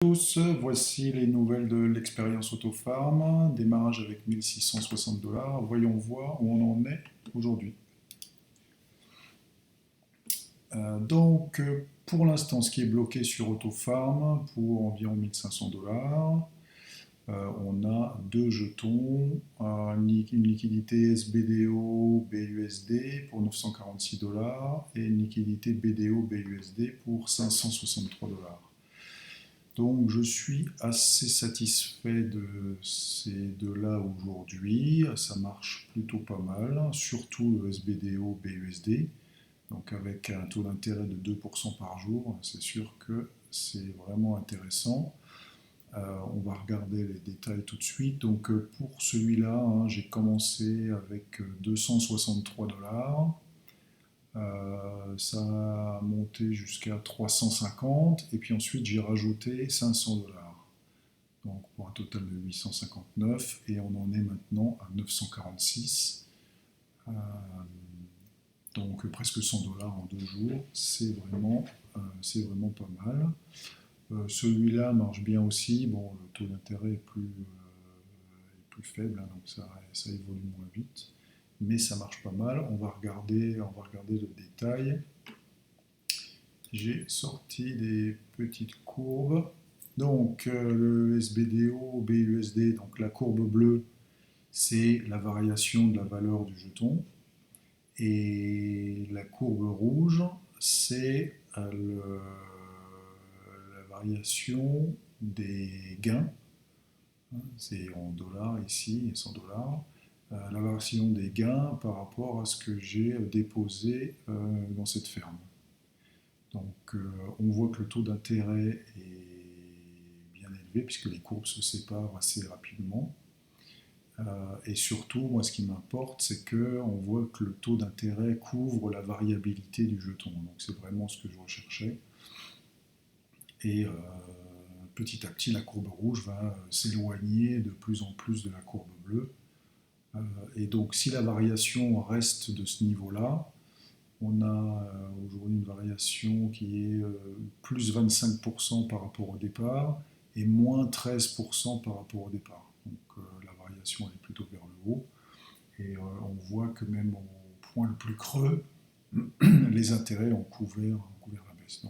Tous, voici les nouvelles de l'expérience Autofarm. Démarrage avec 1660 $. Voyons voir où on en est aujourd'hui. Pour l'instant, ce qui est bloqué sur Autofarm pour environ 1500 $. On a deux jetons, une liquidité SBDO BUSD pour 946 $ et une liquidité BDO BUSD pour 563 $. Donc je suis assez satisfait de ces deux-là aujourd'hui, ça marche plutôt pas mal, surtout le SBDO BUSD, donc avec un taux d'intérêt de 2% par jour, c'est sûr que c'est vraiment intéressant. On va regarder les détails tout de suite. Donc pour celui-là, j'ai commencé avec 263 $. Ça a monté jusqu'à 350 et puis ensuite j'ai rajouté 500 $. Donc pour un total de 859 et on en est maintenant à 946. Euh, donc presque 100 $ en 2 jours, c'est vraiment pas mal. Celui-là marche bien aussi. Bon, le taux d'intérêt est plus faible, donc ça évolue moins vite. Mais ça marche pas mal. On va regarder le détail. J'ai sorti des petites courbes. Donc le SBDO, BUSD, donc la courbe bleue, c'est la variation de la valeur du jeton. Et la courbe rouge, c'est la variation des gains. C'est en dollars ici, et 100 $. La variation des gains par rapport à ce que j'ai déposé dans cette ferme. Donc on voit que le taux d'intérêt est bien élevé puisque les courbes se séparent assez rapidement. Et surtout, moi ce qui m'importe, c'est qu'on voit que le taux d'intérêt couvre la variabilité du jeton. Donc c'est vraiment ce que je recherchais. Et petit à petit, la courbe rouge va s'éloigner de plus en plus de la courbe bleue. Et donc si la variation reste de ce niveau-là, on a aujourd'hui une variation qui est plus 25% par rapport au départ et moins 13% par rapport au départ. Donc la variation elle est plutôt vers le haut. Et on voit que même au point le plus creux, les intérêts ont couvert la baisse.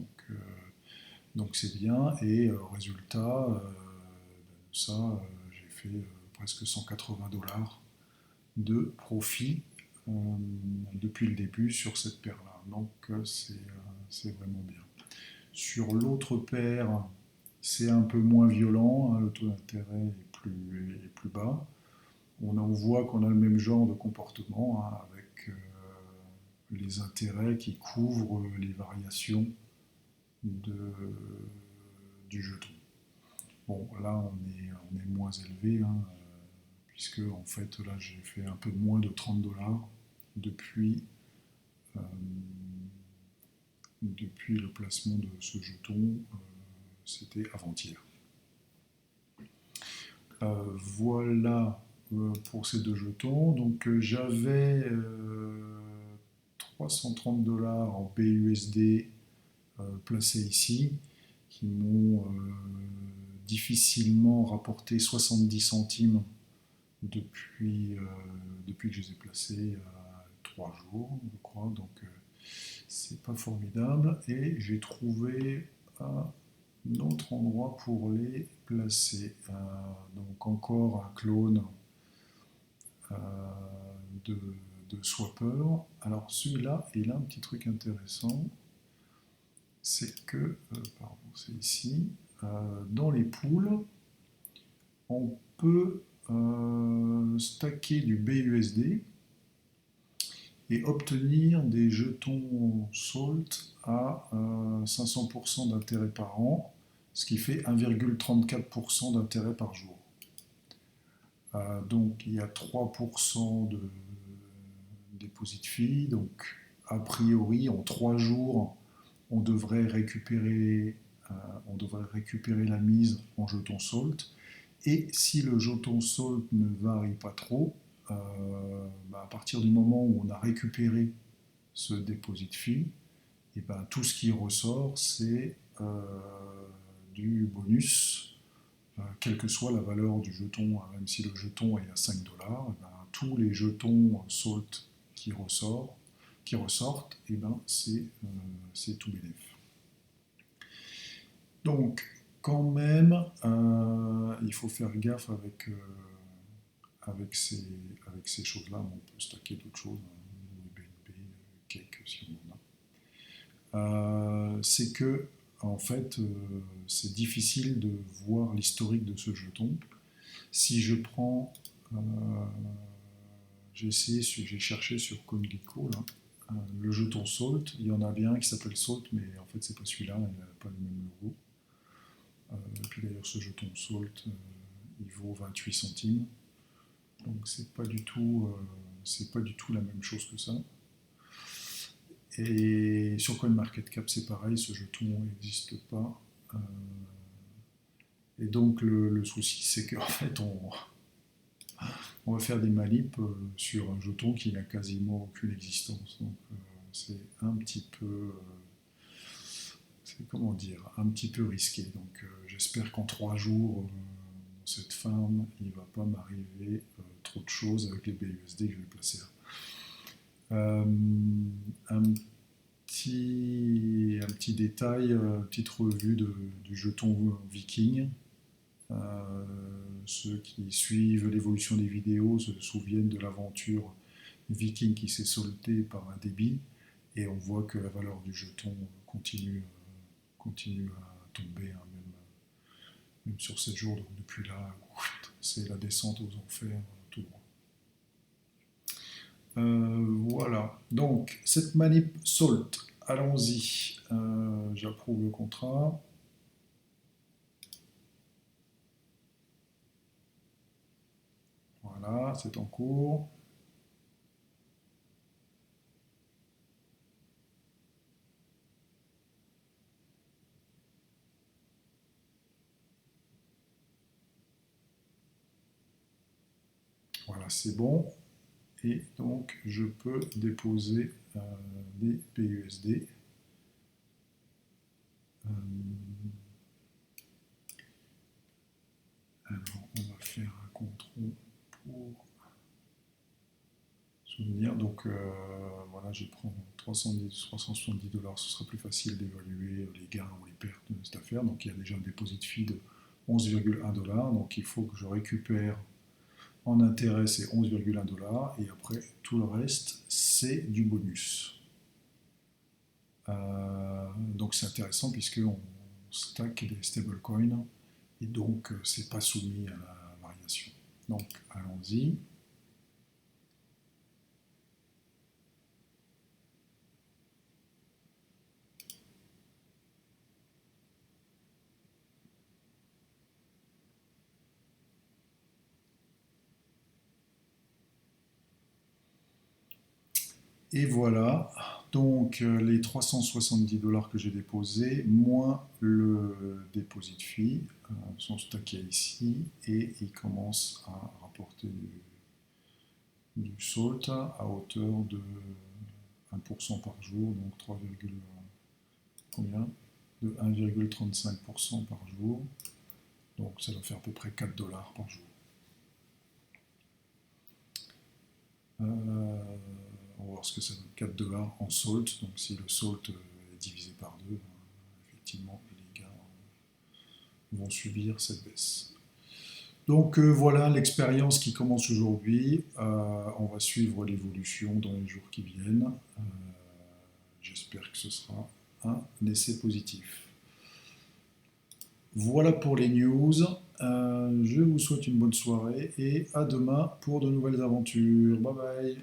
Donc c'est bien. Et résultat de ça, j'ai fait presque 180 $ de profit depuis le début sur cette paire-là. Donc c'est vraiment bien. Sur l'autre paire, c'est un peu moins violent, le taux d'intérêt est plus bas. On voit qu'on a le même genre de comportement avec les intérêts qui couvrent les variations de, du jeton. Bon, là on est moins élevé, puisque en fait là j'ai fait un peu moins de 30 $ depuis, euh, depuis le placement de ce jeton, c'était avant-hier. Voilà pour ces deux jetons. Donc j'avais 330 $ en BUSD placés ici, qui m'ont difficilement rapporté 70 centimes depuis que je les ai placés il y a 3 jours, je crois. Donc c'est pas formidable. Et j'ai trouvé un autre endroit pour les placer. Donc encore un clone euh, de, de Swapper. Alors celui-là, il a un petit truc intéressant, c'est que, pardon, c'est ici, dans les poules, on peut stacker du BUSD et obtenir des jetons SALT à 500% d'intérêt par an, ce qui fait 1,34% d'intérêt par jour. Donc il y a 3% de deposit fee, donc a priori en 3 jours on devrait récupérer, la mise en jeton SALT. Et si le jeton SALT ne varie pas trop, à partir du moment où on a récupéré ce deposit fee, et tout ce qui ressort, c'est du bonus, quelle que soit la valeur du jeton, même si le jeton est à 5 $, eh ben, tous les jetons Salt qui ressortent, eh ben, c'est tout bénef. Donc, quand même, il faut faire gaffe avec ces choses-là. On peut stacker d'autres choses, BNB, Cake si on en a. C'est que, en fait, c'est difficile de voir l'historique de ce jeton. Si je prends, j'ai cherché sur CoinGecko, là, le jeton Salt, il y en a bien qui s'appelle Salt, mais en fait c'est pas celui-là, il n'a pas le même logo. Et puis d'ailleurs ce jeton Salt, il vaut 28 centimes, donc c'est pas du tout la même chose que ça. Et sur CoinMarketCap c'est pareil, ce jeton n'existe pas. Et donc le souci c'est qu'en fait on va faire des manips sur un jeton qui n'a quasiment aucune existence. Donc c'est un petit peu, comment dire, un petit peu risqué. Donc j'espère qu'en 3 jours, dans cette ferme, il ne va pas m'arriver trop de choses avec les BUSD que je vais placer là. Un petit détail, petite revue du jeton Viking. Ceux qui suivent l'évolution des vidéos se souviennent de l'aventure Viking qui s'est soldée par un débit, et on voit que la valeur du jeton continue à tomber, hein, même sur 7 jours. Donc depuis là, c'est la descente aux enfers tout droit. Voilà, donc cette manip Salt, allons-y. J'approuve le contrat. Voilà, c'est en cours. Voilà, c'est bon. Et donc, je peux déposer des BUSD. Alors, on va faire un contrôle pour souvenir. Donc, voilà, je prends 370 $. Ce sera plus facile d'évaluer les gains ou les pertes de cette affaire. Donc, il y a déjà un deposit fee de 11,1 $. Donc, il faut que je récupère en intérêt, c'est 11,1 $. Et après, tout le reste, c'est du bonus. Donc, c'est intéressant puisqu'on stack des stablecoins et donc c'est pas soumis à la variation. Donc allons-y. Et voilà, donc les 370 $ que j'ai déposés, moins le deposit fee, sont stackés ici, et ils commencent à rapporter du SALT à hauteur de 1% par jour, donc 3, combien de 1,35% par jour. Donc ça doit faire à peu près 4 $ par jour. On va voir ce que ça donne. 4 $ en SALT. Donc si le SALT est divisé par 2, effectivement les gains vont subir cette baisse. Donc voilà l'expérience qui commence aujourd'hui. On va suivre l'évolution dans les jours qui viennent. J'espère que ce sera un essai positif. Voilà pour les news. Je vous souhaite une bonne soirée et à demain pour de nouvelles aventures. Bye bye.